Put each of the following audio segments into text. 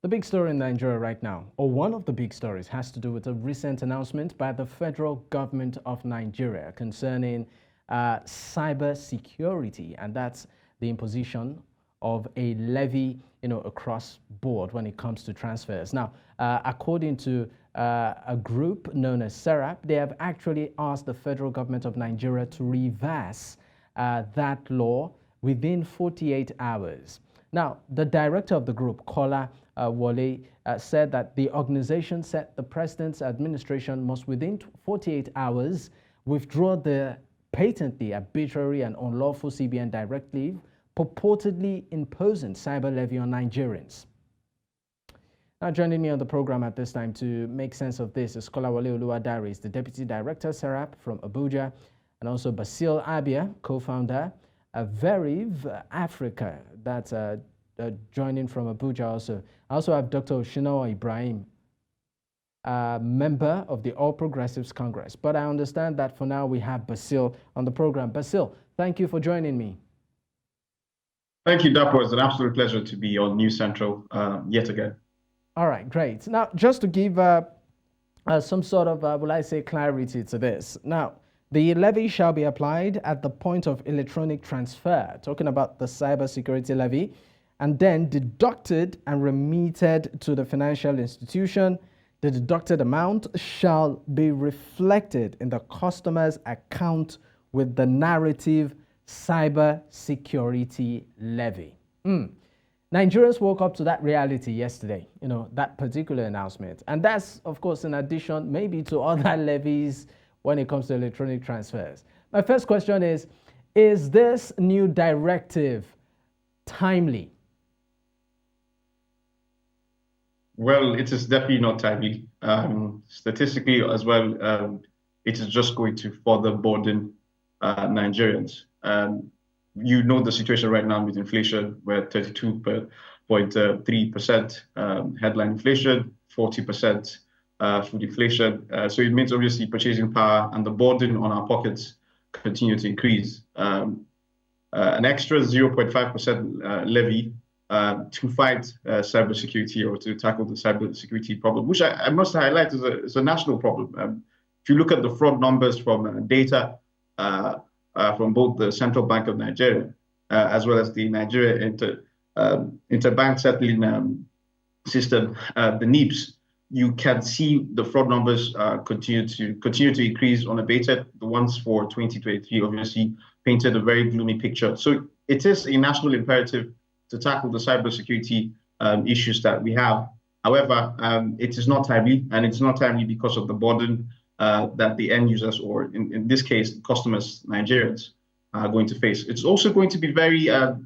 The big story in Nigeria right now, or one of the big stories, has to do with a recent announcement by the federal government of Nigeria concerning cybersecurity, and that's the imposition of a levy, across board when it comes to transfers. Now, according to a group known as SERAP, they have actually asked the federal government of Nigeria to reverse that law within 48 hours. Now, the director of the group, Kolawole, said that the organization said the president's administration must, within 48 hours, withdraw the patently arbitrary and unlawful CBN directive purportedly imposing cyber levy on Nigerians. Now, joining me on the program at this time to make sense of this is Kolawole Oluwadare, is the Deputy Director, SERAP from Abuja, and also Basil Abia, co-founder Veriv Africa, that's joining from Abuja also. I also have Dr. Osinowo Ibrahim, member of the All Progressives Congress. But I understand that for now we have Basil on the program. Basil, thank you for joining me. Thank you, Dapo. It's an absolute pleasure to be on News Central yet again. All right, great. Now, just to give some sort of, will I say, clarity to this. Now, the levy shall be applied at the point of electronic transfer, talking about the Cybersecurity Levy, and then deducted and remitted to the financial institution. The deducted amount shall be reflected in the customer's account with the narrative Cybersecurity Levy. Nigerians woke up to that reality yesterday, that particular announcement. And that's, of course, in addition maybe to other levies when it comes to electronic transfers. My first question is this new directive timely? Well, it is definitely not timely. Statistically as well, it is just going to further burden Nigerians. You know the situation right now with inflation. We're at 32.3% headline inflation, 40% food inflation. So it means obviously purchasing power and the burden on our pockets continue to increase. An extra 0.5% levy to fight cybersecurity or to tackle the cybersecurity problem, which I must highlight is a national problem. If you look at the fraud numbers from data from both the Central Bank of Nigeria as well as the Nigeria Interbank Settling System, the NIBS, you can see the fraud numbers continue to increase unabated. The ones for 2023 obviously painted a very gloomy picture. So it is a national imperative to tackle the cybersecurity issues that we have. However, it is not timely, and it's not timely because of the burden that the end users, or in this case, customers, Nigerians, are going to face. It's also going to be very, I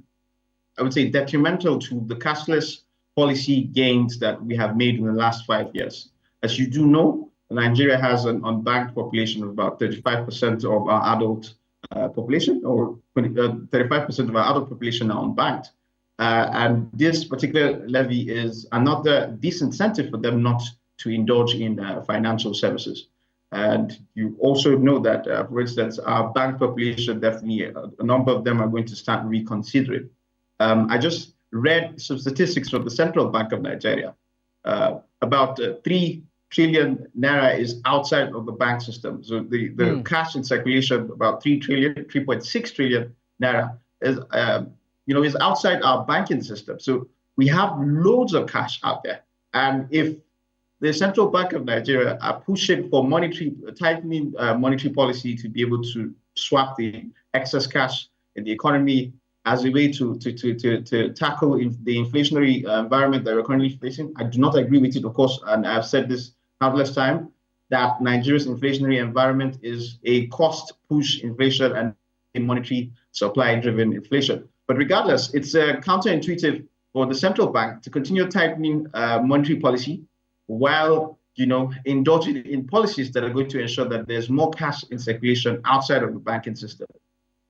would say, detrimental to the cashless policy gains that we have made in the last 5 years. As you do know, Nigeria has an unbanked population of about 35% of our adult population, or 35% of our adult population are unbanked. And this particular levy is another disincentive for them not to indulge in financial services. And you also know that, for instance, our bank population, definitely a number of them are going to start reconsidering. I just read some statistics from the Central Bank of Nigeria. About 3 trillion naira is outside of the bank system. So the cash in circulation, about 3.6 trillion naira is outside our banking system. So we have loads of cash out there. And if the Central Bank of Nigeria are pushing for tightening monetary policy to be able to swap the excess cash in the economy as a way to tackle the inflationary environment that we're currently facing, I do not agree with it, of course, and I've said this countless times, that Nigeria's inflationary environment is a cost-push inflation and a monetary supply-driven inflation. But regardless, it's counterintuitive for the central bank to continue tightening monetary policy while indulging in policies that are going to ensure that there's more cash in circulation outside of the banking system.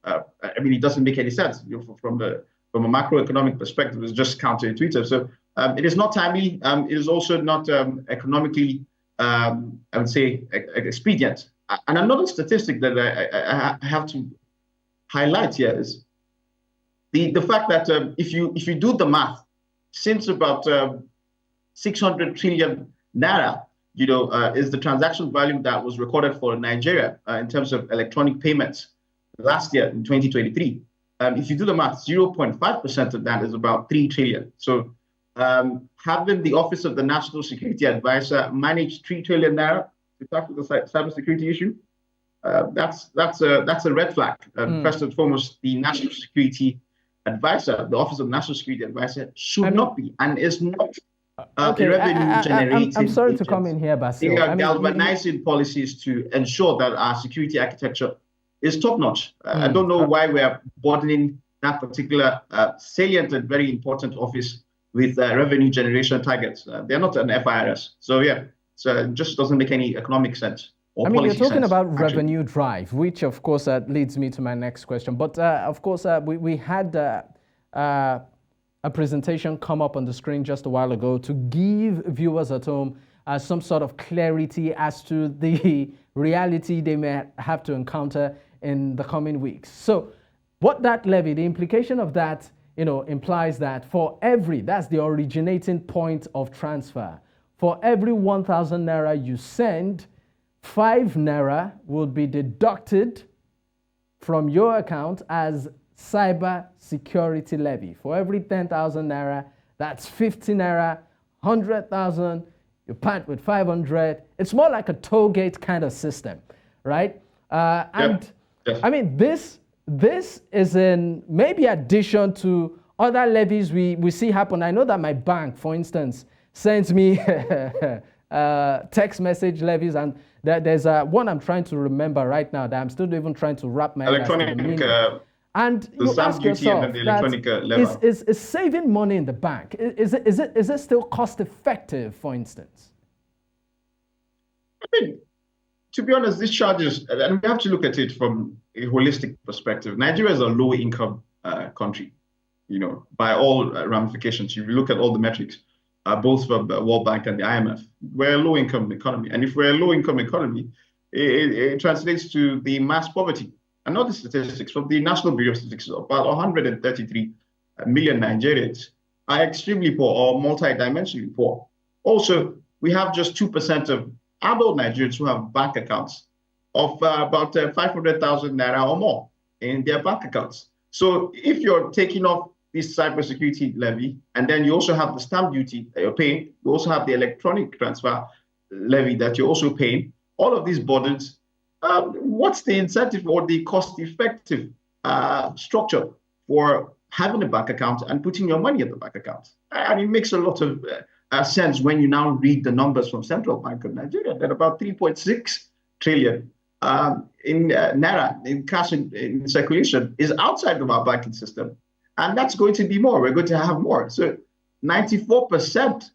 I mean, it doesn't make any sense from a macroeconomic perspective. It's just counterintuitive. So it is not timely. It is also not economically, I would say, expedient. And another statistic that I have to highlight here is the fact that if you do the math, since about 600 trillion naira, is the transaction value that was recorded for Nigeria in terms of electronic payments last year in 2023. If you do the math, 0.5% of that is about 3 trillion. So having the Office of the National Security Advisor manage 3 trillion naira to tackle the cybersecurity issue, that's a red flag. First and foremost, the National Security Advisor, the Office of National Security Advisor, should not be and is not okay, a revenue generating. I'm sorry to come in here, Basil. They are galvanizing policies to ensure that our security architecture is top notch. I don't know why we are burdening that particular salient and very important office with revenue generation targets. They're not an FIRS. So yeah, it just doesn't make any economic sense. I mean, you're talking about revenue drive, which of course leads me to my next question. But of course, we had a presentation come up on the screen just a while ago to give viewers at home some sort of clarity as to the reality they may have to encounter in the coming weeks. So what that levy, the implication of that, implies that for every, that's the originating point of transfer, for every 1,000 naira you send, 5 naira will be deducted from your account as cybersecurity levy. For every 10,000 naira, that's 50 naira, 100,000, you part with 500. It's more like a toll gate kind of system, right? And yes. I mean, this is in maybe addition to other levies we see happen. I know that my bank, for instance, sends me text message levies, and there's one I'm trying to remember right now that I'm still even trying to wrap my head around the meaning. And you ask yourself, is saving money in the bank, is it still cost effective, for instance? I mean, to be honest, these charges, and we have to look at it from a holistic perspective. Nigeria is a low income country, by all ramifications. If you look at all the metrics, both from the World Bank and the IMF, we're a low income economy. And if we're a low income economy, it translates to the mass poverty. And not the statistics, from the National Bureau of Statistics, about 133 million Nigerians are extremely poor or multidimensionally poor. Also, we have just 2% of adult Nigerians who have bank accounts of about 500,000 naira or more in their bank accounts. So if you're taking off this cybersecurity levy, and then you also have the stamp duty that you're paying, you also have the electronic transfer levy that you're also paying, all of these burdens, what's the incentive or the cost-effective structure for having a bank account and putting your money in the bank account? And it makes a lot of sense when you now read the numbers from Central Bank of Nigeria, that about 3.6 trillion in naira, in cash in circulation, is outside of our banking system. And that's going to be more. We're going to have more. So 94%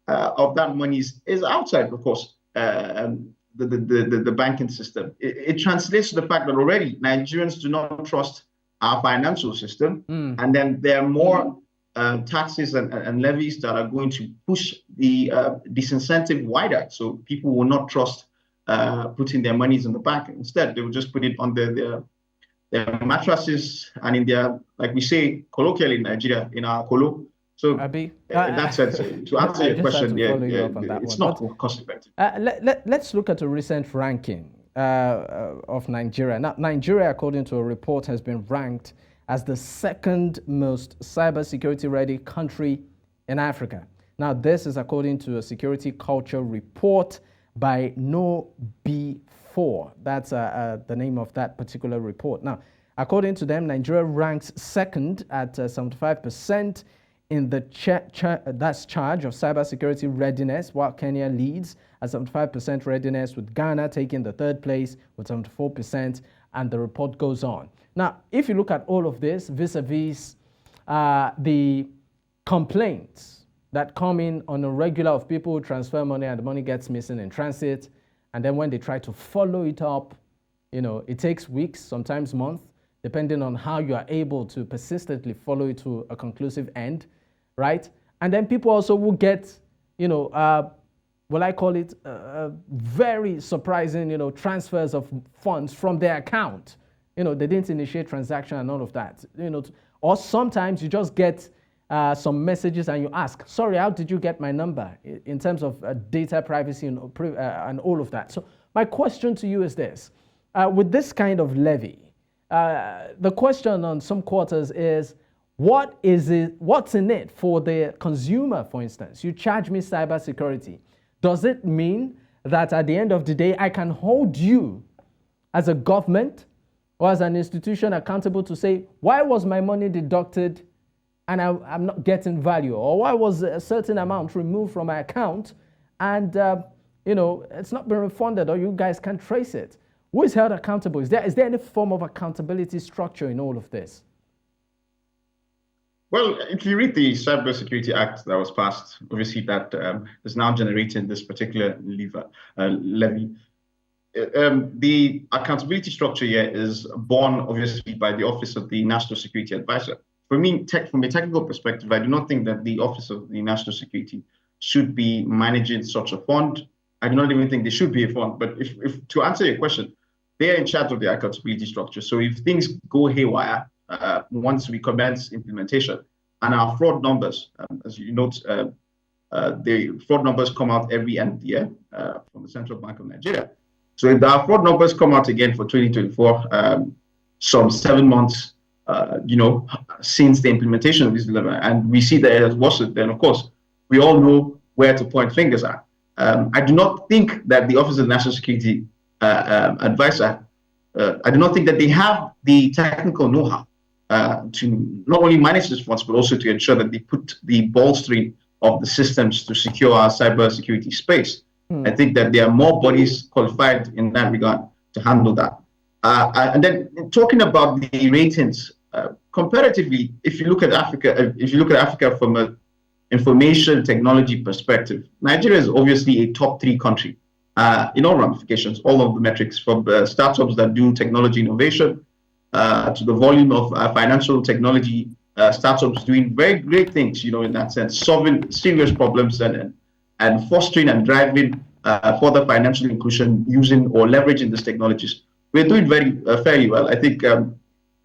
of that money is outside, of course, the banking system. It translates to the fact that already Nigerians do not trust our financial system. And then there are more taxes and levies that are going to push the disincentive wider. So people will not trust putting their monies in the bank. Instead, they will just put it on their mattresses and in their, like we say colloquially in Nigeria, in our kolo. So in that sense, to answer your question, it's not cost effective. Let's look at a recent ranking of Nigeria. Now, Nigeria, according to a report, has been ranked as the second most cybersecurity ready country in Africa. Now, this is according to a security culture report by No B4. That's the name of that particular report. Now, according to them, Nigeria ranks second at 75% in the charge of cybersecurity readiness, while Kenya leads at 75% readiness, with Ghana taking the third place with 74%, and the report goes on. Now, if you look at all of this vis-a-vis the complaints that come in on a regular of people who transfer money and the money gets missing in transit, and then when they try to follow it up, it takes weeks, sometimes months, depending on how you are able to persistently follow it to a conclusive end, right? And then people also will get, what I call it, very surprising, transfers of funds from their account. They didn't initiate transaction and all of that. Or sometimes you just get some messages and you ask, sorry, how did you get my number in terms of data privacy and all of that? So my question to you is this. With this kind of levy, the question on some quarters is, what's in it for the consumer, for instance? You charge me cybersecurity. Does it mean that at the end of the day, I can hold you as a government or as an institution accountable to say, why was my money deducted and I'm not getting value? Or why was a certain amount removed from my account and it's not been refunded, or you guys can't trace it? Who is held accountable? Is there any form of accountability structure in all of this? Well, if you read the Cybersecurity Act that was passed, obviously that is now generating this particular levy. The accountability structure here is born, obviously, by the Office of the National Security Advisor. For me, from a technical perspective, I do not think that the Office of the National Security should be managing such a fund. I do not even think there should be a fund. But if to answer your question, they are in charge of the accountability structure. So if things go haywire, once we commence implementation, and our fraud numbers, as you note, the fraud numbers come out every end of the year from the Central Bank of Nigeria. So if our fraud numbers come out again for 2024, some 7 months, since the implementation of this level, and we see that it has worsened, then of course we all know where to point fingers at. I do not think that the Office of the National Security Advisor, I do not think that they have the technical know-how to not only manage this funds, but also to ensure that they put the bolstering of the systems to secure our cybersecurity space. I think that there are more bodies qualified in that regard to handle that. And then talking about the ratings, comparatively, if you look at Africa from an information technology perspective, Nigeria is obviously a top 3 country in all ramifications, all of the metrics, from startups that do technology innovation to the volume of financial technology startups doing very great things, in that sense, solving serious problems and fostering and driving further financial inclusion using or leveraging these technologies. We're doing fairly well. I think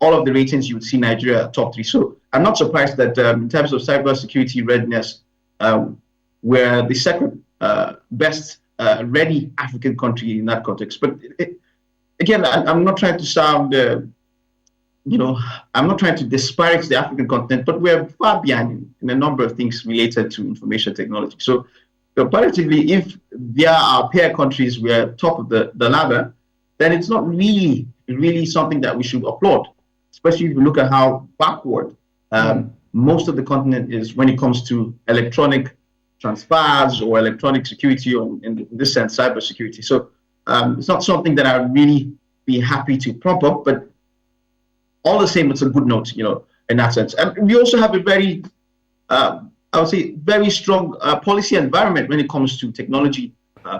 all of the ratings you would see Nigeria top 3. So I'm not surprised that in terms of cybersecurity readiness, we're the second best ready African country in that context. But again, I'm not trying to sound, I'm not trying to disparage the African continent, but we're far behind in a number of things related to information technology. So comparatively, if they are our peer countries, we're top of the ladder, then it's not really something that we should applaud, especially if you look at how backward most of the continent is when it comes to electronic transfers or electronic security, or in this sense, cybersecurity. So it's not something that I would really be happy to prop up, but all the same, it's a good note, in that sense. And we also have a very, I would say, very strong policy environment when it comes to technology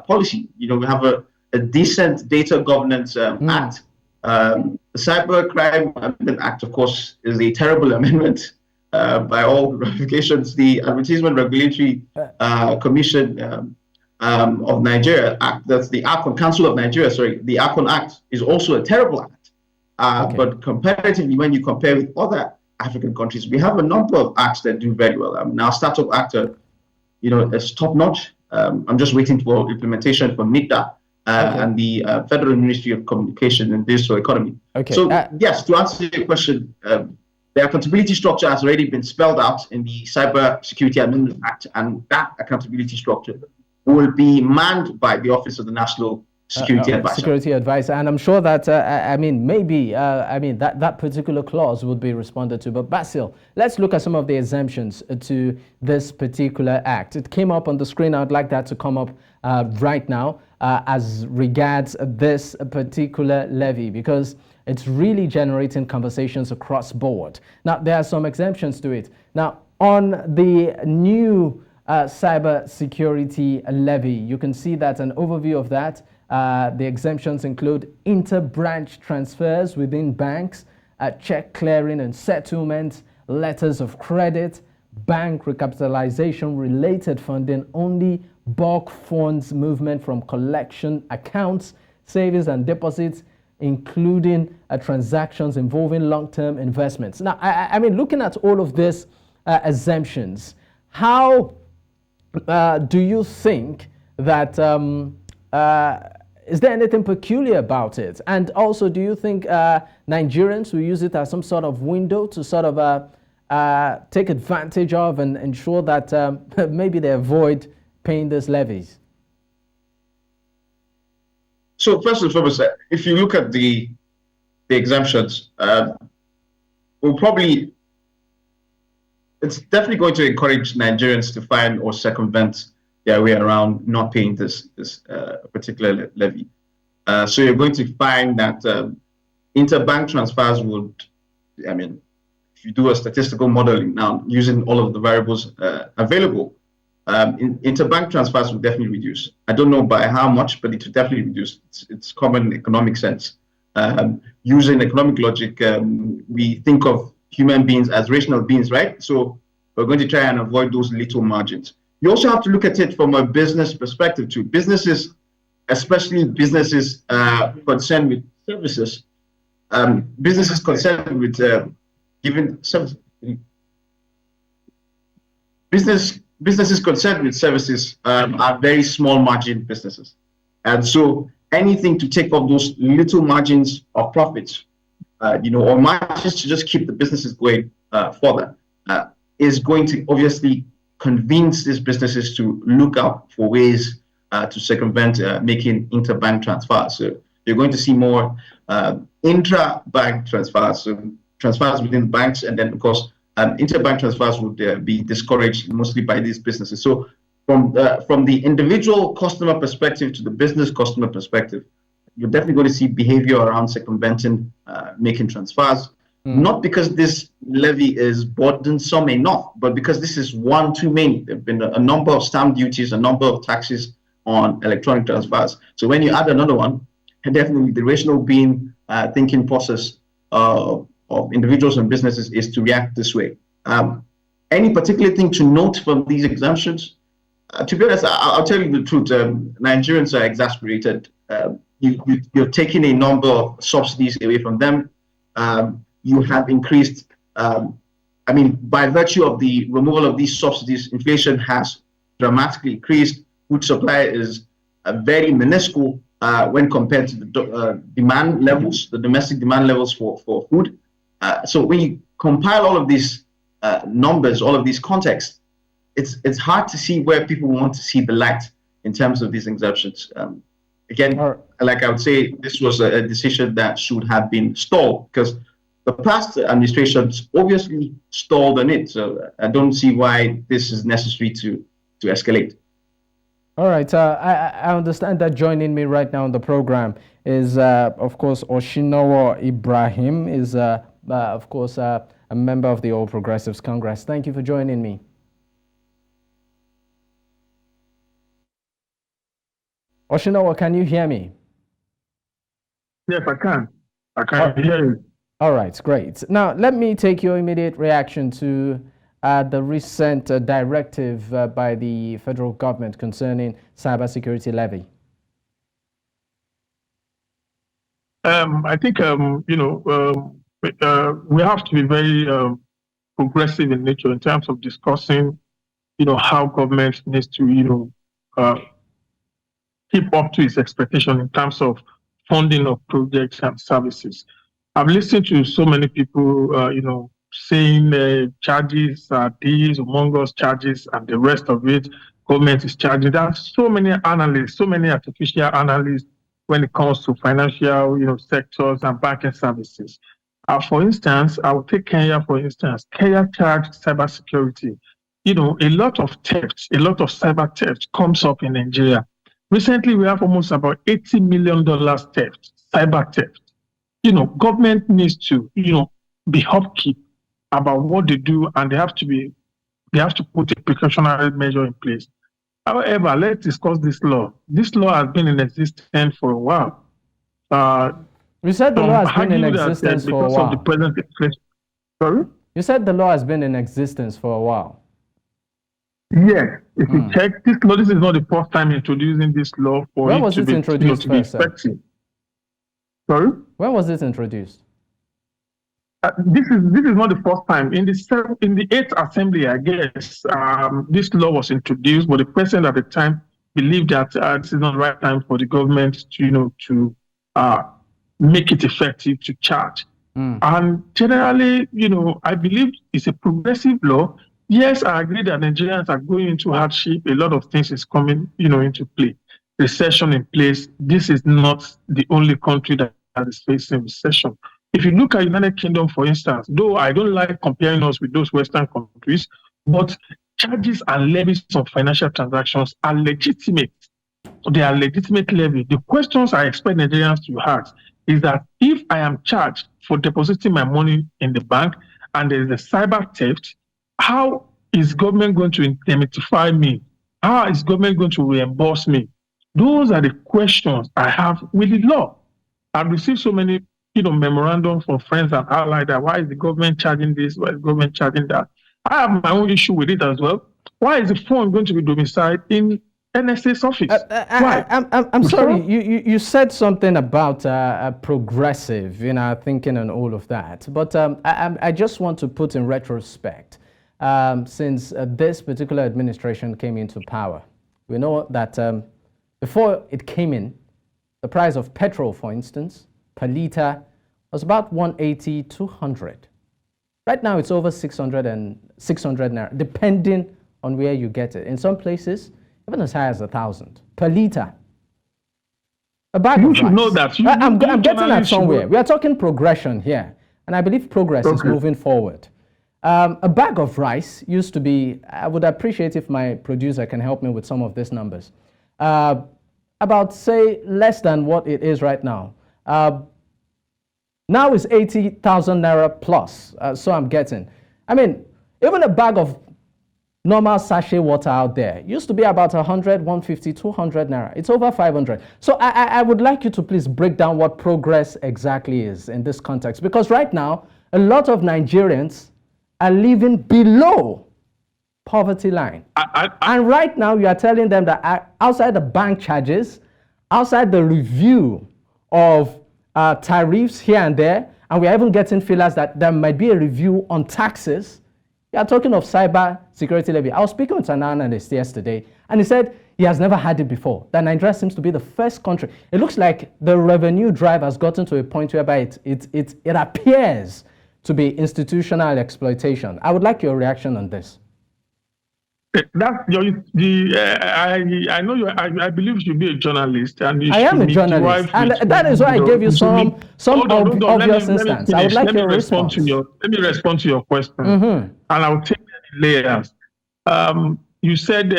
policy. We have a decent data governance act. The Cybercrime Amendment Act, of course, is a terrible amendment by all ramifications. The Advertisement Regulatory Commission of Nigeria Act, that's the ACON, Council of Nigeria, the ACON Act is also a terrible act. But comparatively, when you compare with other African countries, we have a number of acts that do very well. Our Startup Act, is top notch. I'm just waiting for implementation for NIDA and the Federal Ministry of Communication and Digital Economy. So yes, to answer your question, the accountability structure has already been spelled out in the Cybersecurity Amendment Act, and that accountability structure will be manned by the Office of the National Security Advisor. And I'm sure that, that particular clause would be responded to. But Basil, let's look at some of the exemptions to this particular act. It came up on the screen. I'd like that to come up right now as regards this particular levy, because it's really generating conversations across board. Now, there are some exemptions to it. Now, on the new cybersecurity levy, you can see that an overview of that. The exemptions include inter-branch transfers within banks, check clearing and settlement, letters of credit, bank recapitalization related funding, only bulk funds movement from collection accounts, savings and deposits, including transactions involving long-term investments. Now, looking at all of this, exemptions. How do you think that, is there anything peculiar about it? And also, do you think Nigerians will use it as some sort of window to sort of take advantage of and ensure that maybe they avoid paying these levies? So first and foremost, if you look at the exemptions, it's definitely going to encourage Nigerians to find or circumvent their way around not paying this particular levy. So you're going to find that interbank transfers would, I mean, if you do a statistical modeling now using all of the variables available, interbank transfers will definitely reduce. I don't know by how much, but it will definitely reduce. It's common economic sense. Using economic logic, we think of human beings as rational beings, right? So we're going to try and avoid those little margins. You also have to look at it from a business perspective too. Businesses, especially businesses concerned with services, businesses concerned with giving service. Businesses concerned with services are very small margin businesses. And so anything to take off those little margins of profits, or margins to just keep the businesses going further, is going to obviously convince these businesses to look out for ways to circumvent making interbank transfers. So you're going to see more intra-bank transfers, so transfers within banks, and then of course interbank transfers would be discouraged mostly by these businesses. So from the individual customer perspective to the business customer perspective, you're definitely going to see behavior around circumventing making transfers. Not because this levy is burdensome enough, but because this is one too many. There have been a number of stamp duties, a number of taxes on electronic transfers. So when you add another one, definitely the rational thinking process of individuals and businesses is to react this way. Any particular thing to note from these exemptions? To be honest, I'll tell you the truth. Nigerians are exasperated. You're taking a number of subsidies away from them. You have increased, by virtue of the removal of these subsidies, inflation has dramatically increased. Food supply is very minuscule when compared to the demand levels, the domestic demand levels for food. So when you compile all of these numbers, all of these contexts, it's hard to see where people want to see the light in terms of these exemptions. Again, like I would say, this was a decision that should have been stalled because the past administrations obviously stalled on it. So I don't see why this is necessary to escalate. All right. I understand that joining me right now on the program is, of course, Oshinowo Ibrahim, is, of course, a member of the All Progressives Congress. Thank you for joining me. Oshinowo, can you hear me? Yes, I can. I can hear you. All right, great. Now, let me take your immediate reaction to the recent directive by the federal government concerning cybersecurity levy. I think, we have to be very progressive in nature in terms of discussing, how government needs to, keep up to its expectation in terms of funding of projects and services. I've listened to so many people, saying charges are these, among us charges, and the rest of it, government is charging. There are so many analysts, so many artificial analysts when it comes to financial, sectors and banking services. For instance, I will take Kenya, for instance. Kenya charged cybersecurity. A lot of theft, a lot of cyber theft comes up in Nigeria. Recently, we have almost about $80 million theft, cyber theft. Government needs to, be upkeep about what they do, and they have to put a precautionary measure in place. However, let's discuss this law. This law has been in existence for a while. You said the law has been in existence for a while. Because of the present inflation. Sorry? You said the law has been in existence for a while. Yeah, if you check this law, this is not the first time introducing this law for when it was to it be introduced to be first, effective. Sorry? When was it introduced? this is not the first time. In the 8th Assembly, I guess, this law was introduced, but the president at the time believed that this is not the right time for the government to make it effective to charge. And generally, I believe it's a progressive law. Yes, I agree that Nigerians are going into hardship. A lot of things is coming, into play. Recession in place. This is not the only country that is facing recession. If you look at United Kingdom, for instance, though I don't like comparing us with those Western countries, but charges and levies on financial transactions are legitimate. They are legitimate levy. The questions I expect Nigerians to ask is that if I am charged for depositing my money in the bank and there is a cyber theft, how is government going to indemnify me? How is government going to reimburse me? Those are the questions I have with the law. I've received so many, memorandum from friends and allies that why is the government charging this? Why is the government charging that? I have my own issue with it as well. Why is the phone going to be domiciled in NSA's office? Why? I'm sorry, you said something about progressive, thinking and all of that. But I just want to put in retrospect, since this particular administration came into power, we know that before it came in, the price of petrol, for instance, per liter was about 180, 200. Right now, it's over 600 naira, depending on where you get it. In some places, even as high as 1,000 per liter. A bag You of should rice. know that. I'm getting at somewhere. We are talking progression here, and I believe progress is moving forward. A bag of rice used to be, I would appreciate if my producer can help me with some of these numbers, about, say, less than what it is right now. Now it's 80,000 naira plus, so I'm getting. I mean, even a bag of normal sachet water out there used to be about 100, 150, 200 naira. It's over 500. So I would like you to please break down what progress exactly is in this context, because right now, a lot of Nigerians are living below poverty line. And right now, you are telling them that outside the bank charges, outside the review of tariffs here and there, and we are even getting feelers that there might be a review on taxes. You are talking of Cybersecurity Levy. I was speaking with an analyst yesterday, and he said he has never had it before, that Nigeria seems to be the first country. It looks like the revenue drive has gotten to a point whereby it appears to be institutional exploitation. I would like your reaction on this. I know you. I believe you should be a journalist, and I am a journalist, and that is why I gave you some obvious instance. I would like your response. Let me respond to your question, and I'll take the layers. You said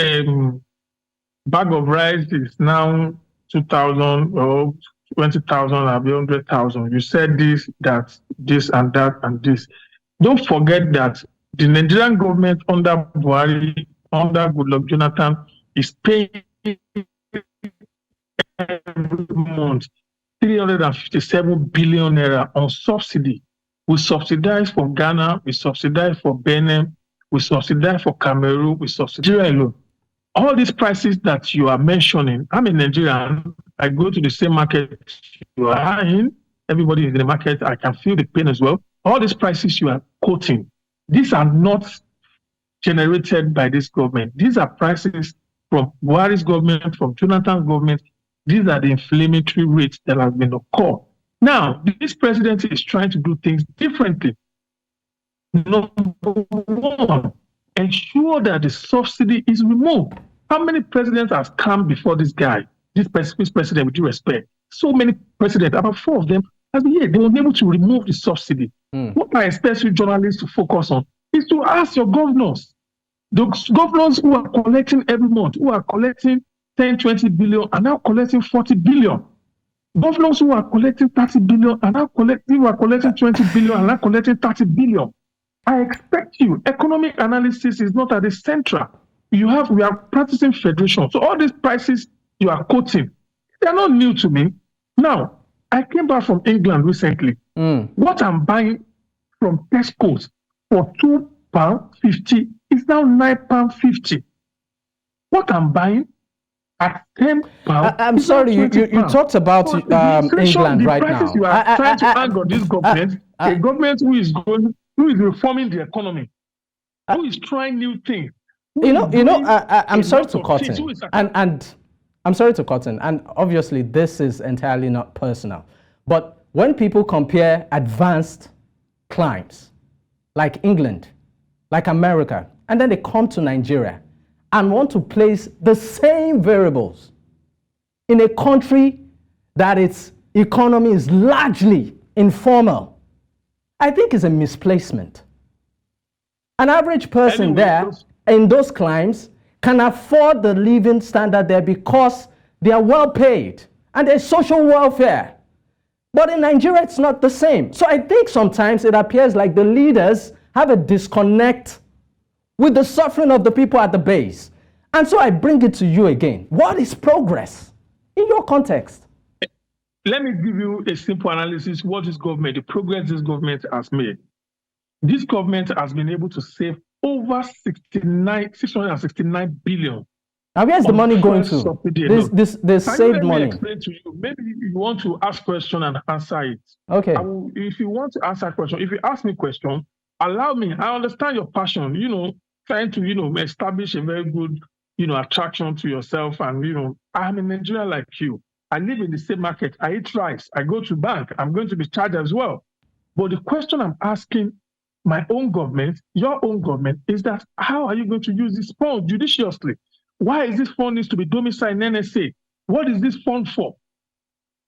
bag of rice is now 2,000 or 20,000 or 100,000. You said this, that, this, and that, and this. Don't forget that the Nigerian government under Buhari, under Goodluck Jonathan, is paying every month 357 billion naira on subsidy. We subsidize for Ghana, we subsidize for Benin, we subsidize for Cameroon, we subsidize alone. All these prices that you are mentioning, I'm a Nigerian, I go to the same market you are in, everybody is in the market, I can feel the pain as well. All these prices you are quoting, these are not generated by this government. These are prices from Buhari's government, from Jonathan's government. These are the inflammatory rates that have been occurred. Now, this president is trying to do things differently. Number one, ensure that the subsidy is removed. How many presidents have come before this guy? This president, with due respect. So many presidents, about 4 of them, have been here. They were able to remove the subsidy. What I expect you journalists to focus on is to ask your governors. The governors who are collecting every month, who are collecting 10, 20 billion, are now collecting 40 billion. Governors who are collecting 30 billion are now collecting 20 billion, and now collecting 30 billion. I expect you, economic analysis is not at the central. We are practicing federation. So all these prices you are quoting, they are not new to me. Now, I came back from England recently. What I'm buying from Tesco's for £2.50 is now £9.50. What I'm buying at £10. I'm sorry, you talked about England right now. You are trying to hang on this government, a government who is reforming the economy, who is trying new things. I'm sorry to cut in, and I'm sorry to cut in, and obviously this is entirely not personal, but when people compare advanced climes like England, like America, and then they come to Nigeria and want to place the same variables in a country that its economy is largely informal, I think is a misplacement. An average person there in those climes can afford the living standard there because they are well paid and there's social welfare. But in Nigeria, it's not the same. So I think sometimes it appears like the leaders have a disconnect with the suffering of the people at the base. And so I bring it to you again. What is progress in your context? Let me give you a simple analysis. What is government, the progress this government has made. This government has been able to save over 669 billion. Now, where's the money going to? This saved money. Let me explain to you. Maybe you want to ask a question and answer it. Okay. If you want to answer a question, if you ask me a question, allow me. I understand your passion, trying to, establish a very good, attraction to yourself. And, I'm a Nigerian like you. I live in the same market. I eat rice. I go to bank. I'm going to be charged as well. But the question I'm asking my own government, your own government, is that how are you going to use this fund judiciously? Why is this fund needs to be domiciled in NSA? What is this fund for?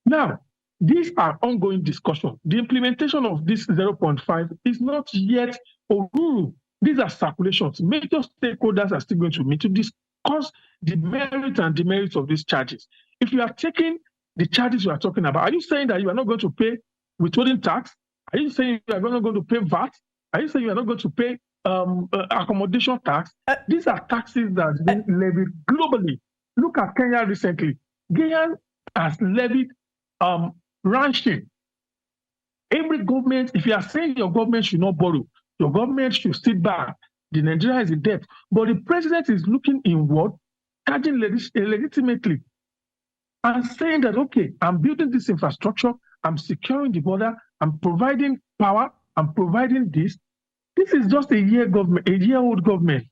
Now, these are ongoing discussions. The implementation of this 0.5 is not yet a rule. These are circulations. Major stakeholders are still going to meet to discuss the merit and demerits of these charges. If you are taking the charges you are talking about, are you saying that you are not going to pay withholding tax? Are you saying you are not going to pay VAT? Are you saying you are not going to pay accommodation tax? These are taxes that have been levied globally. Look at Kenya recently. Kenya has levied ranching. Every government, if you are saying your government should not borrow, your government should sit back. The Nigeria is in debt. But the president is looking inward, charging legitimately, and saying that, okay, I'm building this infrastructure, I'm securing the border, I'm providing power, I'm providing this. This is just a year-old government.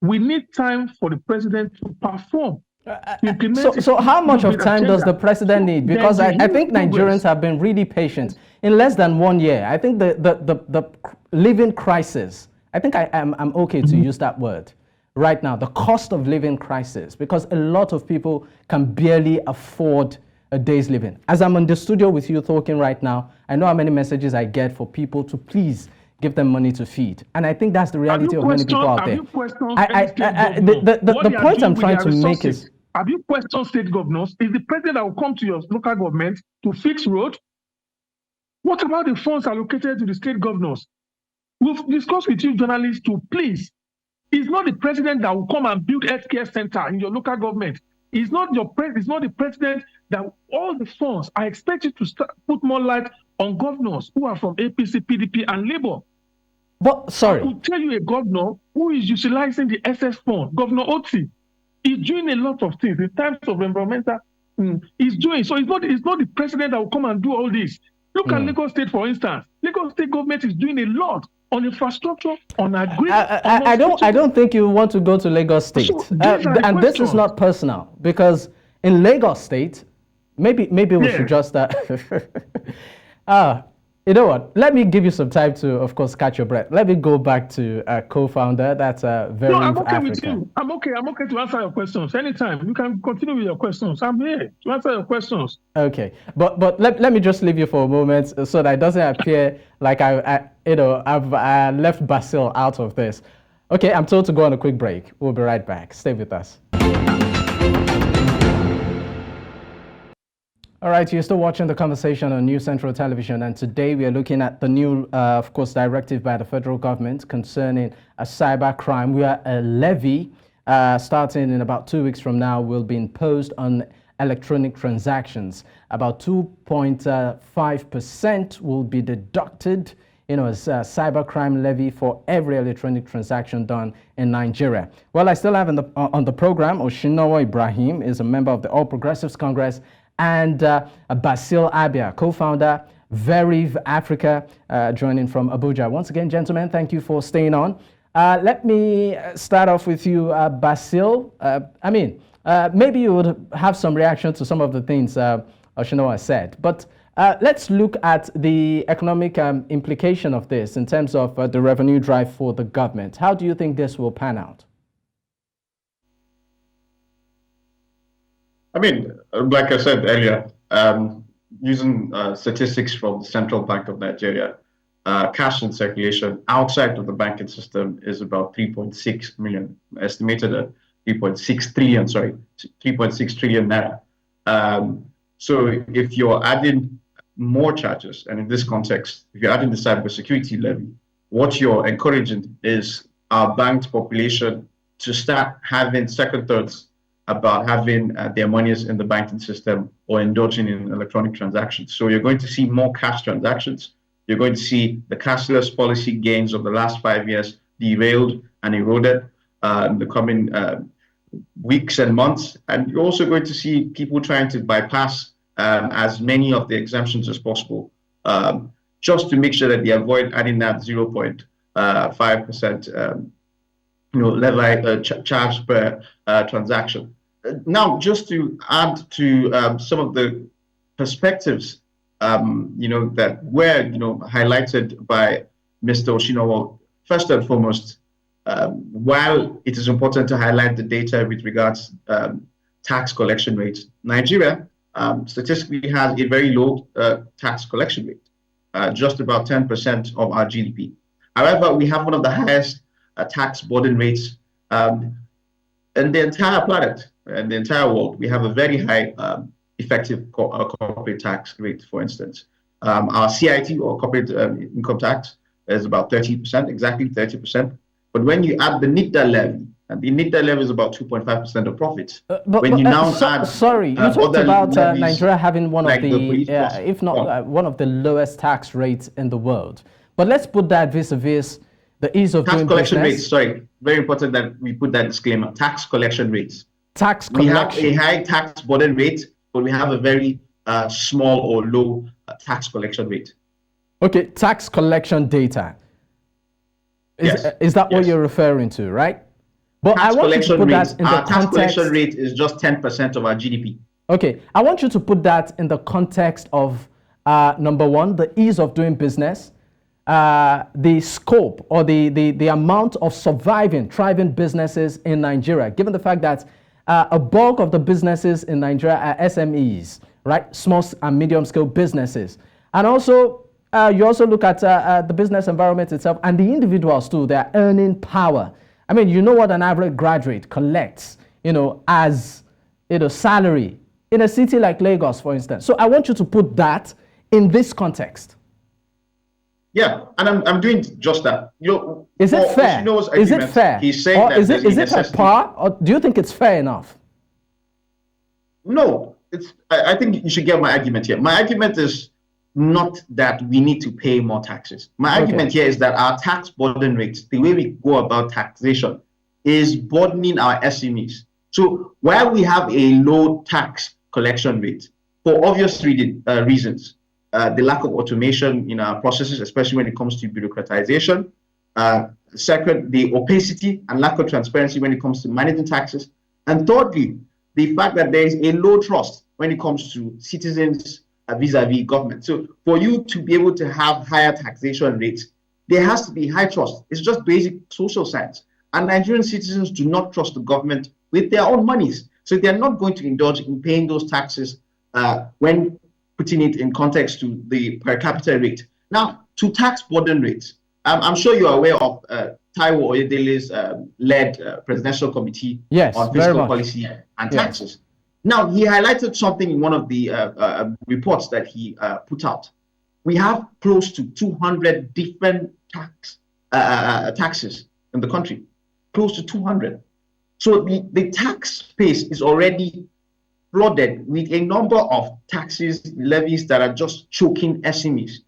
We need time for the president to perform. So how much of time does the president need? Because I think Nigerians have been really patient. In less than 1 year, I think the living crisis, I think I'm okay to use that word right now, the cost of living crisis, because a lot of people can barely afford a day's living. As I'm in the studio with you talking right now, I know how many messages I get for people to please give them money to feed. And I think that's the reality of many people out there. The point I'm trying to make is... Have you questioned state governors? Is the president that will come to your local government to fix road? What about the funds allocated to the state governors? We've discussed with you journalists to please. It's not the president that will come and build healthcare center in your local government. It's not the president that all the funds are expected to put more light on governors who are from APC, PDP, and Labour. But sorry, I will tell you a governor who is utilizing the SS fund, Governor Oti. He's doing a lot of things in terms of environmental. He's doing so. It's not the president that will come and do all this. Look at Lagos State, for instance. Lagos State government is doing a lot on infrastructure, on agri. I don't think you want to go to Lagos State. So and this is not personal, because in Lagos State, maybe we should just you know what? Let me give you some time to, of course, catch your breath. Let me go back to co-founder. That's Veriv I'm okay Africa. With you. I'm okay to answer your questions anytime. You can continue with your questions. I'm here to answer your questions. Okay, but let me just leave you for a moment so that it doesn't appear like I've left Basil out of this. Okay, I'm told to go on a quick break. We'll be right back. Stay with us. All right, you're still watching the conversation on New Central Television, and today we are looking at the new, of course, directive by the federal government concerning a cybercrime, where a levy starting in about 2 weeks from now will be imposed on electronic transactions. About 2.5% will be deducted a cybercrime levy for every electronic transaction done in Nigeria. Well, I still have on the program Osinowo Ibrahim, is a member of the All Progressives Congress, and Basil Abia, co-founder Veriv Africa, joining from Abuja. Once again, gentlemen, thank you for staying on. Let me start off with you, Basil. Maybe you would have some reaction to some of the things Oshinowo has said, but let's look at the economic implication of this in terms of the revenue drive for the government. How do you think this will pan out? Like I said earlier, using statistics from the Central Bank of Nigeria, cash in circulation outside of the banking system is about 3.6 million, estimated at 3.6 trillion naira. So if you're adding more charges, and in this context, if you're adding the cybersecurity levy, what you're encouraging is our banked population to start having second thoughts about having their monies in the banking system or indulging in electronic transactions. So you're going to see more cash transactions. You're going to see the cashless policy gains of the last 5 years derailed and eroded in the coming weeks and months. And you're also going to see people trying to bypass as many of the exemptions as possible, just to make sure that they avoid adding that 0.5% levy charge per transaction. Now, just to add to some of the perspectives, that were, highlighted by Mr. Oshinowo. First and foremost, while it is important to highlight the data with regards tax collection rates, Nigeria statistically has a very low tax collection rate, just about 10% of our GDP. However, we have one of the highest tax burden rates in the entire planet, in the entire world. We have a very high effective corporate tax rate, for instance. Our CIT, or corporate income tax, is about 30%, exactly 30%. But when you add the NITDA levy, and the NITDA levy is about 2.5% of profits. Sorry, you talked about Nigeria having one of if not one of the lowest tax rates in the world. But let's put that vis-a-vis the ease of doing business. Tax collection rates, sorry, very important that we put that disclaimer, tax collection rates. Tax collection. We have a high tax burden rate, but we have a very small or low tax collection rate. Okay, tax collection data. Is that what you're referring to, right? But I want you to put that in the context. Our tax collection rate is just 10% of our GDP. Okay, I want you to put that in the context of number one, the ease of doing business, the scope or the amount of thriving businesses in Nigeria, given the fact that a bulk of the businesses in Nigeria are SMEs, right? Small and medium scale businesses. And also, you also look at the business environment itself and the individuals too, their earning power. I mean, you know what an average graduate collects, as salary in a city like Lagos, for instance. So I want you to put that in this context. Yeah, and I'm doing just that. Is it fair? Is it fair? He's saying or is it at par, or do you think it's fair enough? No, I think you should get my argument here. My argument is not that we need to pay more taxes. My argument here is that our tax burden rates, the way we go about taxation, is burdening our SMEs. So while we have a low tax collection rate, for obvious reasons, the lack of automation in our processes, especially when it comes to bureaucratization. Second, the opacity and lack of transparency when it comes to managing taxes. And thirdly, the fact that there is a low trust when it comes to citizens vis-a-vis government. So for you to be able to have higher taxation rates, there has to be high trust. It's just basic social science. And Nigerian citizens do not trust the government with their own monies. So they're not going to indulge in paying those taxes when putting it in context to the per capita rate. Now, to tax burden rates, I'm sure you're aware of Taiwo Oyedele's led presidential committee on fiscal policy and taxes. Now, he highlighted something in one of the reports that he put out. We have close to 200 different taxes in the country, close to 200. So the tax space is already flooded with a number of taxes, levies that are just choking SMEs.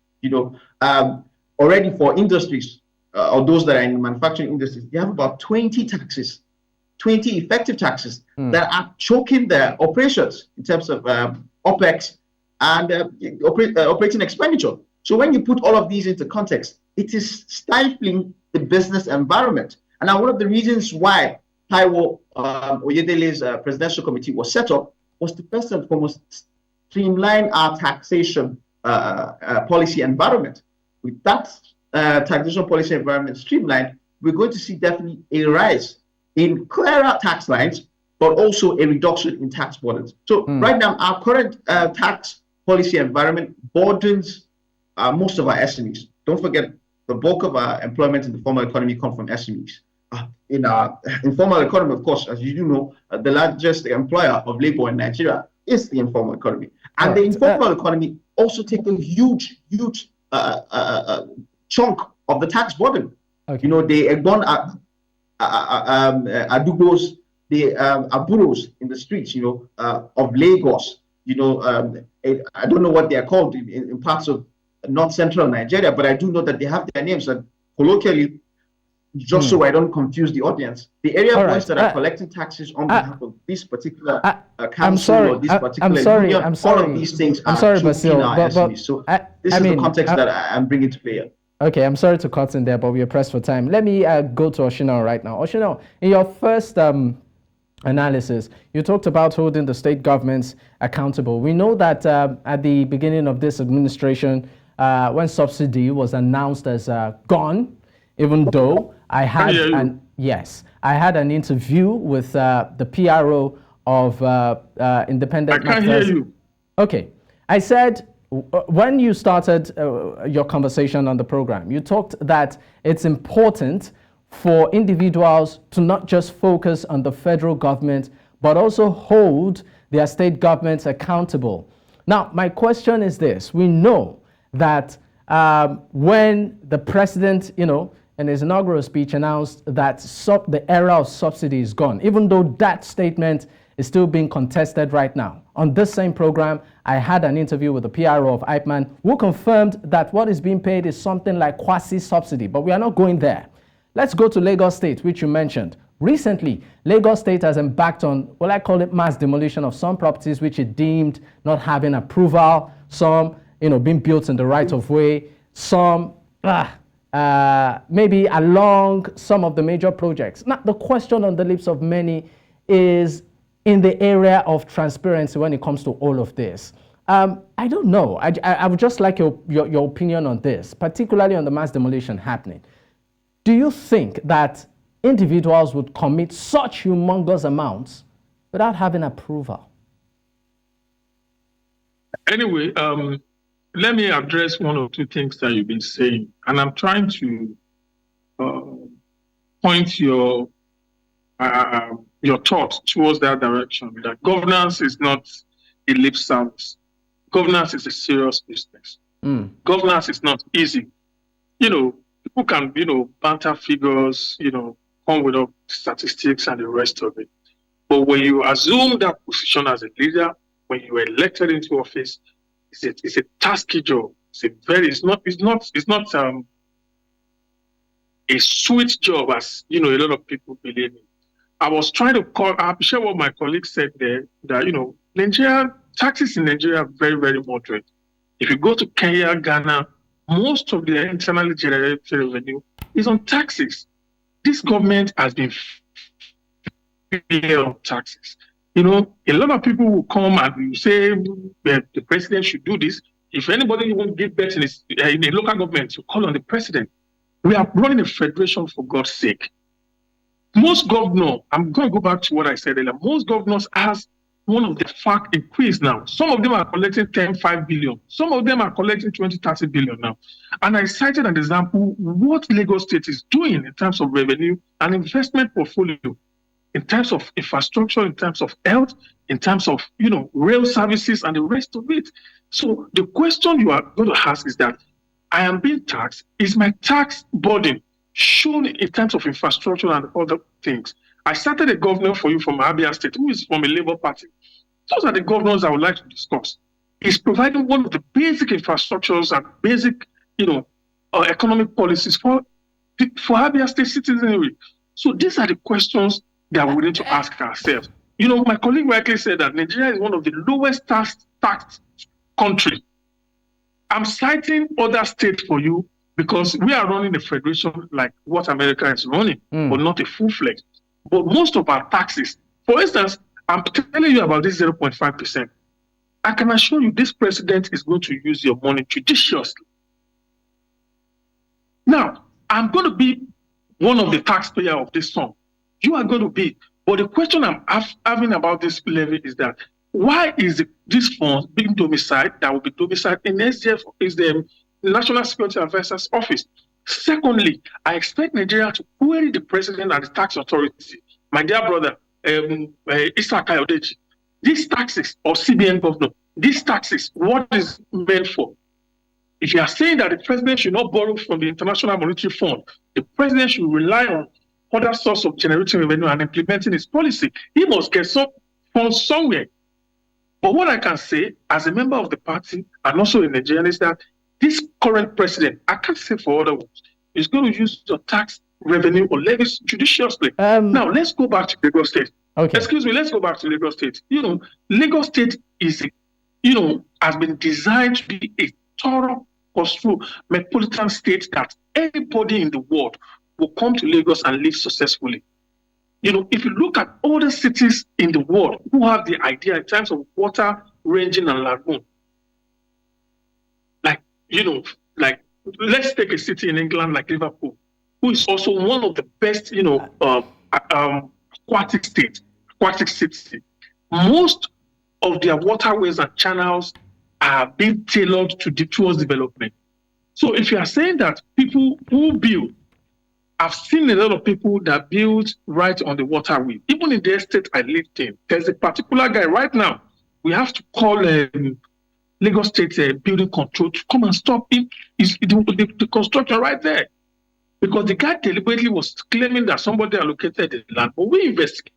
already for industries, or those that are in manufacturing industries, they have about 20 taxes, 20 effective taxes that are choking their operations in terms of OPEX and operating expenditure. So when you put all of these into context, it is stifling the business environment. And now one of the reasons why Taiwo Oyedele's presidential committee was set up was to first and foremost streamline our taxation policy environment. With that taxation policy environment streamlined, we're going to see definitely a rise in clearer tax lines, but also a reduction in tax burdens. So right now, our current tax policy environment burdens most of our SMEs. Don't forget, the bulk of our employment in the formal economy comes from SMEs. In our informal economy, of course, as you do know, the largest employer of labor in Nigeria is the informal economy. And the informal economy also takes a huge chunk of the tax burden. Okay. You know, they adubos, the aburos in the streets, you know, of Lagos. You know, I don't know what they are called in parts of North Central Nigeria, but I do know that they have their names. And colloquially, just so I don't confuse the audience, the area boys that are collecting taxes on behalf of this particular council or this particular union, all of these things are choking our SMEs. So this is the context that I'm bringing to play. Okay, I'm sorry to cut in there, but we are pressed for time. Let me go to Oshinowo right now. Oshinowo, in your first analysis, you talked about holding the state governments accountable. We know that at the beginning of this administration, when subsidy was announced as gone, even though I had I had an interview with the PRO of Independent. I can't hear you. Okay, I said when you started your conversation on the program, you talked that it's important for individuals to not just focus on the federal government, but also hold their state governments accountable. Now, my question is this: we know that when the president, you know, in his inaugural speech announced that the era of subsidy is gone, even though that statement is still being contested right now. On this same program, I had an interview with the PRO of IPMAN who confirmed that what is being paid is something like quasi-subsidy, but we are not going there. Let's go to Lagos State, which you mentioned. Recently, Lagos State has embarked on, well, I call it mass demolition of some properties which it deemed not having approval, some, you know, being built in the right of way, some maybe along some of the major projects. Now, the question on the lips of many is in the area of transparency when it comes to all of this. I don't know. I would just like your opinion on this, particularly on the mass demolition happening. Do you think that individuals would commit such humongous amounts without having approval? Anyway, let me address one or two things that you've been saying, and I'm trying to point your thoughts towards that direction. That governance is not a lip service. Governance is a serious business. Governance is not easy. You know, people can, you know, banter figures, you know, come with up statistics and the rest of it. But when you assume that position as a leader, when you are elected into office, it's a tasky job. It's not a sweet job as, you know, a lot of people believe in. I was trying to I appreciate what my colleague said there, that, you know, taxes in Nigeria are very, very moderate. If you go to Kenya, Ghana, most of the internally generated revenue is on taxes. This government has been failed on taxes. You know, a lot of people will come and say that the president should do this. If anybody won't give birth in a local government, to call on the president. We are running a federation, for God's sake. Most governors, I'm going to go back to what I said earlier, most governors has one of the FAC increase now. Some of them are collecting 10, 5 billion. Some of them are collecting 20, 30 billion now. And I cited an example what Lagos State is doing in terms of revenue and investment portfolio, in terms of infrastructure, in terms of health, in terms of, you know, rail services and the rest of it. So the question you are going to ask is that I am being taxed. Is my tax burden shown in terms of infrastructure and other things? I started a governor for you from Abia State, who is from a Labour Party. Those are the governors I would like to discuss. He's providing one of the basic infrastructures and basic, you know, economic policies for Abia State citizenry? So these are the questions that we need to ask ourselves. You know, my colleague rightly said that Nigeria is one of the lowest taxed countries. I'm citing other states for you because we are running a federation like what America is running, but not a full-fledged. But most of our taxes, for instance, I'm telling you about this 0.5%. I can assure you this president is going to use your money judiciously. Now, I'm going to be one of the taxpayers of this sum. You are going to be. But the question I'm having about this levy is that why is this fund being domiciled that will be domiciled in SDF is the National Security Advisor's Office? Secondly, I expect Nigeria to query the president and the tax authority. My dear brother, Issa Kayodeji, these taxes, or CBN governor, these taxes, what is meant for? If you are saying that the president should not borrow from the International Monetary Fund, the president should rely on other source of generating revenue and implementing his policy, he must get some funds somewhere. But what I can say as a member of the party and also a Nigerian is that this current president, I can't say for other words, is going to use the tax revenue or levies judiciously. Now, let's go back to Lagos State. Okay. Excuse me, let's go back to Lagos State. You know, Lagos State is, has been designed to be a thorough, construed metropolitan state that anybody in the world will come to Lagos and live successfully. You know, if you look at all the cities in the world who have the idea in terms of water ranging and lagoon, let's take a city in England like Liverpool, who is also one of the best, aquatic cities. Most of their waterways and channels are being tailored towards development. So if you are saying that people who build, I've seen a lot of people that build right on the waterway. Even in the estate I lived in, there's a particular guy right now. We have to call Lagos State building control to come and stop him. The construction right there. Because the guy deliberately was claiming that somebody allocated the land, but we investigated.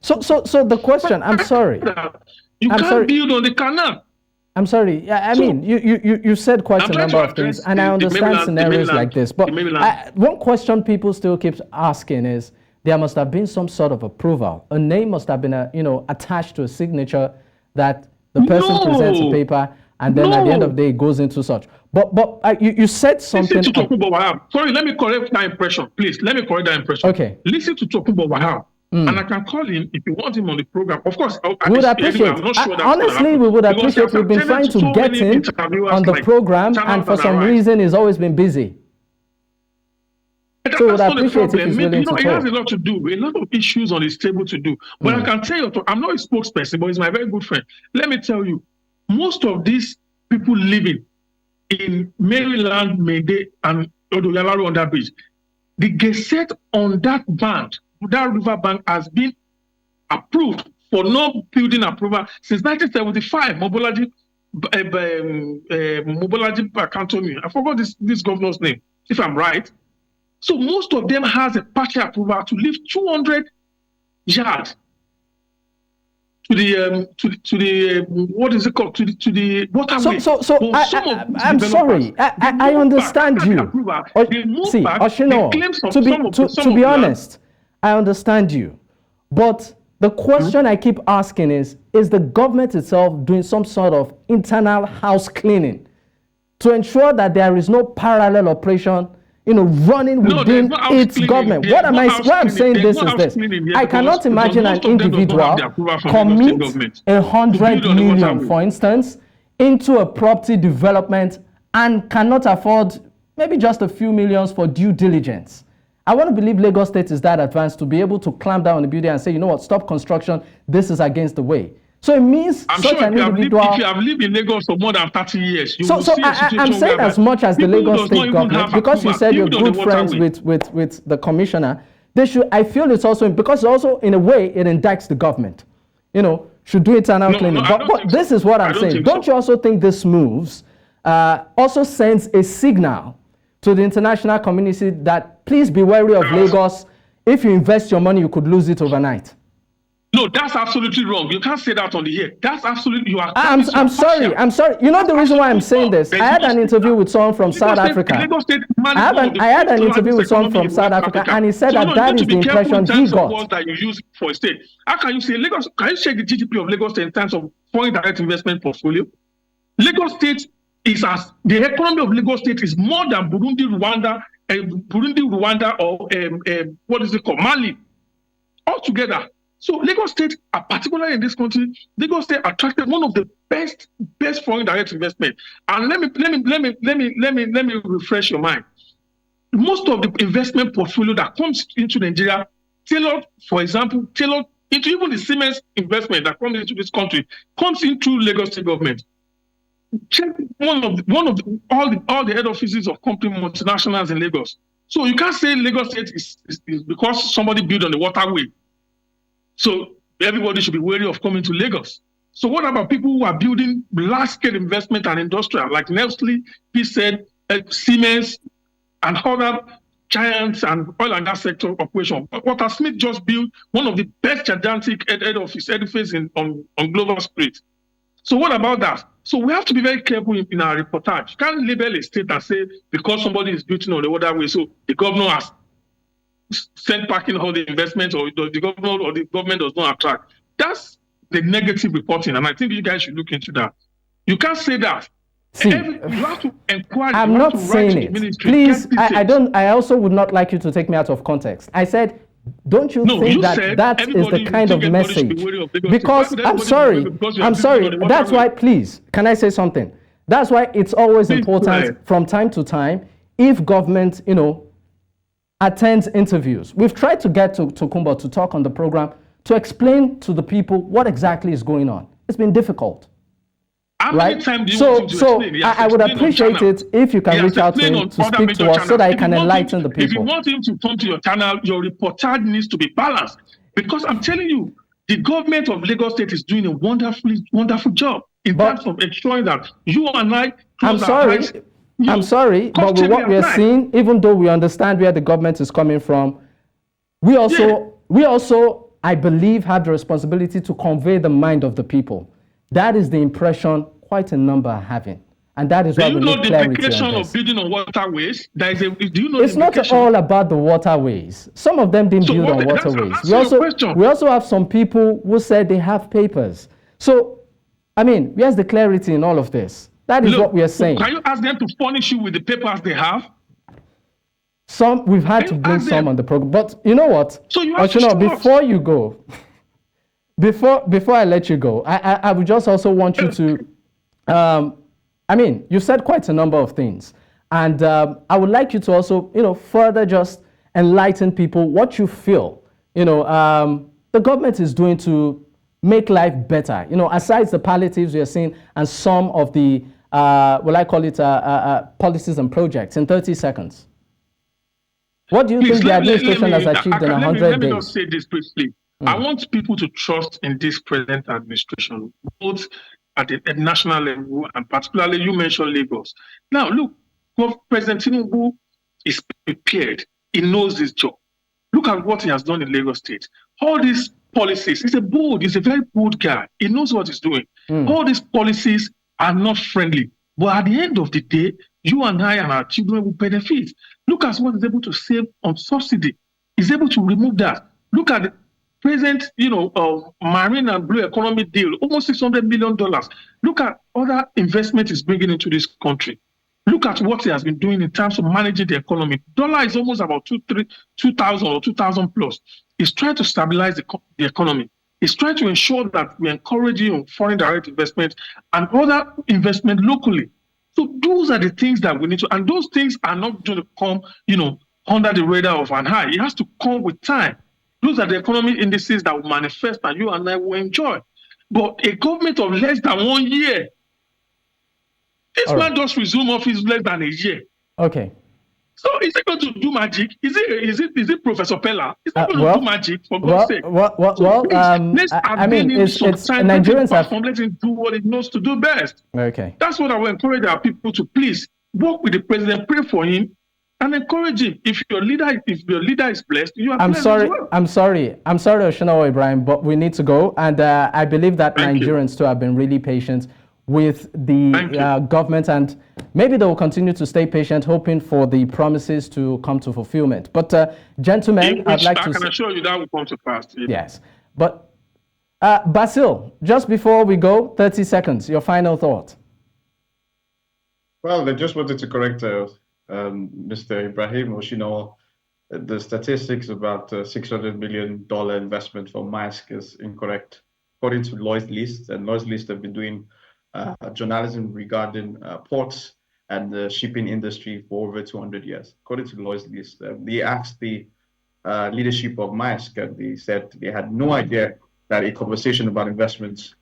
So the question, I'm sorry. You can't build on the canal. I'm sorry. I mean, you said quite a number of things, and I understand scenarios like this. But one question people still keep asking is, there must have been some sort of approval. A name must have been, attached to a signature that the person presents a paper, and then at the end of the day, it goes into such. But you said something. Listen to Tokunbo Wahab. Sorry, let me correct that impression, please. Let me correct that impression. Okay. Listen to Tokunbo Wahab. And I can call him if you want him on the program. Of course, we would appreciate. Honestly, we would appreciate. We've been trying to get him on the program, and for some reason, he's always been busy. So would appreciate if he's willing to talk. He has a lot to do, a lot of issues on his table to do. But I can tell you, I'm not a spokesperson, but he's my very good friend. Let me tell you, most of these people living in Maryland, Mayday, and Odoyalaro on that bridge, the gazette on that bank, that river bank, has been approved for no building approval since 1975. Mobolaji Bakantomi. I forgot this governor's name, if I'm right. So most of them has a partial approval to leave 200 yards to the what is it called, to the waterway. I'm sorry. I understand you. See, Oshinowo, to be honest, I understand you. But the question I keep asking is the government itself doing some sort of internal house cleaning to ensure that there is no parallel operation, running within its government? Why I'm saying this is this. I cannot imagine an individual commit 100 million, for instance, into a property development and cannot afford maybe just a few millions for due diligence. I want to believe Lagos State is that advanced to be able to clamp down on the building and say, you know what, stop construction, this is against the way. So it means I'm sure if you have lived in Lagos for more than 30 years, you will see a situation I'm saying as much as the Lagos State government, because you said you're good friends with the commissioner, I feel it's also, because also in a way it indicts the government, should do internal cleaning. But this is what I'm saying. Don't you also think this moves also sends a signal to the international community that please be wary of Lagos? If you invest your money, you could lose it overnight? No, that's absolutely wrong. You can't say that on the air. That's absolutely, you are. I'm sorry. You know the reason why I'm saying this? I had an interview with someone from South Africa. I had an interview with someone from South Africa, and he said that is the impression he got. That you use for a state. How can you say Lagos? Can you check the GDP of Lagos State in terms of foreign direct investment portfolio? Lagos State is the economy of Lagos State is more than Burundi, Rwanda, or what is it called, Mali, altogether. So Lagos State, particularly in this country, Lagos State attracted one of the best foreign direct investment. And let me refresh your mind. Most of the investment portfolio that comes into Nigeria, tailored into even the Siemens investment that comes into this country, comes into Lagos State government. Check all the head offices of company multinationals in Lagos. So you can't say Lagos State is because somebody built on the waterway. So everybody should be wary of coming to Lagos. So what about people who are building large-scale investment and industrial, like Nestle, said, Siemens, and other giants and oil and gas sector operation? Walter Smith just built one of the best gigantic head office edifice on Global Street. So what about that? So we have to be very careful in our reportage. You can't label a state and say because somebody is building on the waterway, so the governor has sent packing all the investments, or the government does not attract. That's the negative reporting, and I think you guys should look into that. You can't say that. See, you have to inquire. I'm not saying it. Please, I also would not like you to take me out of context. I said, don't you think that is the kind of message? Because I'm sorry. That's why, please, can I say something? That's why it's always important from time to time, if government, attends interviews. We've tried to get to Kumba to talk on the program to explain to the people what exactly is going on. It's been difficult. Right? So I would appreciate it if you can reach out to him to speak to us so that he can enlighten the people. If you want him to come to your channel, your reportage needs to be balanced. Because I'm telling you, the government of Lagos State is doing a wonderful job in terms of ensuring that you and I I'm sorry, but with what we are seeing, even though we understand where the government is coming from, we also, I believe, have the responsibility to convey the mind of the people. That is the impression quite a number are having. And that is why we need clarity on this. Do you know the implication of building on waterways? It's not all about the waterways. Some of them didn't build on waterways. We also have some people who said they have papers. So, where's the clarity in all of this? That is what we are saying. Can you ask them to furnish you with the papers they have? We've had to bring some on the program. But you know what? So you have to before you go, before I let you go, I would just also want you to, you said quite a number of things. And I would like you to also, further just enlighten people what you feel, the government is doing to make life better. Aside the palliatives we are seeing and some of the, policies and projects in 30 seconds. What do you think the administration has achieved in 100 days? Let me just say this briefly. I want people to trust in this present administration, both at the national level and particularly you mentioned Lagos. Now, look, President Tinubu is prepared. He knows his job. Look at what he has done in Lagos State. All these policies, he's a very bold guy. He knows what he's doing. All these policies are not friendly. But at the end of the day, you and I and our children will benefit. Look at what he's able to save on subsidy. He's able to remove that. Look at the present, marine and blue economy deal, almost $600 million. Look at other investment he's bringing into this country. Look at what he has been doing in terms of managing the economy. Dollar is almost about 2,000 or 2,000 plus. He's trying to stabilize the economy. He's trying to ensure that we encourage foreign direct investment and other investment locally. So those are the things that we need to, and those things are not going to come, under the radar of an eye. It has to come with time. Those are the economic indices that will manifest and you and I will enjoy. But a government of less than 1 year, this man just resumed office less than a year. Okay. So is it going to do magic? Is it Professor Pella? Is it going to do magic for God's sake? Nigerians have let him do what he knows to do best. Okay. That's what I will encourage our people to please work with the president, pray for him, and encourage him. If your leader is blessed, you are I'm blessed sorry, as well. I'm sorry, Oshinowo Ibrahim, but we need to go. And I believe that Nigerians too have been really patient with the government, and maybe they will continue to stay patient, hoping for the promises to come to fulfillment. But gentlemen, I'd like to... I can assure you that will come to pass. Yes. But Basil, just before we go, 30 seconds, your final thought. Well, I just wanted to correct Mr. Ibrahim Oshinowo. The statistics about $600 million investment for Maersk is incorrect. According to Lloyd's List, and Lloyd's List have been doing journalism regarding ports and the shipping industry for over 200 years. According to Lloyd's List, they asked the leadership of Maersk, and they said they had no idea that a conversation about investments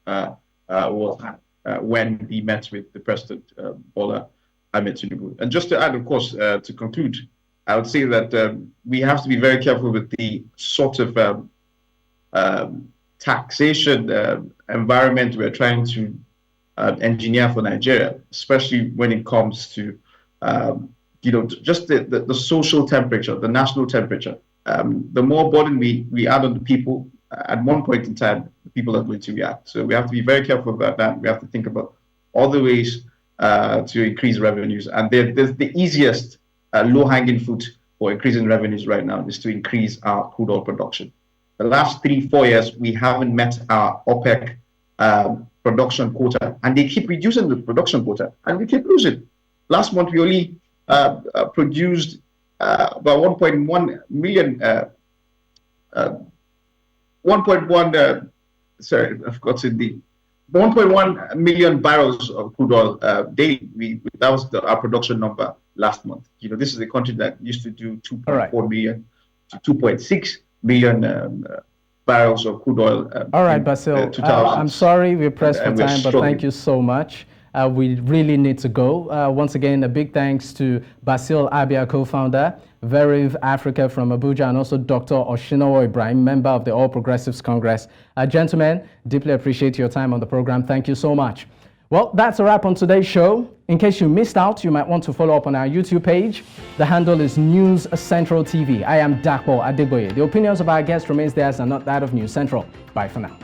was had when he met with the President, Bola Ahmed Tinubu. And just to add, of course, to conclude, I would say that we have to be very careful with the sort of taxation environment we're trying to engineer for Nigeria, especially when it comes to, just the social temperature, the national temperature. The more burden we add on the people, at one point in time, the people are going to react. So we have to be very careful about that. We have to think about all the ways to increase revenues. And there's the easiest low-hanging fruit for increasing revenues right now is to increase our crude oil production. The last 3-4 years, we haven't met our OPEC production quota, and they keep reducing the production quota, and we keep losing. Last month, we only produced about 1.1 million. 1.1 million barrels of crude oil daily. That was our production number last month. This is a country that used to do 2.4 million to 2.6 million barrels of crude oil. All right, Basil. I'm sorry we're pressed for time, but thank you so much. We really need to go. Once again, a big thanks to Basil Abia, co-founder, Veriv Africa from Abuja, and also Dr. Oshinowo Ibrahim, member of the All Progressives Congress. Gentlemen, deeply appreciate your time on the program. Thank you so much. Well, that's a wrap on today's show. In case you missed out, you might want to follow up on our YouTube page. The handle is News Central TV. I am Dapo Adegboye. The opinions of our guests remains theirs and not that of News Central. Bye for now.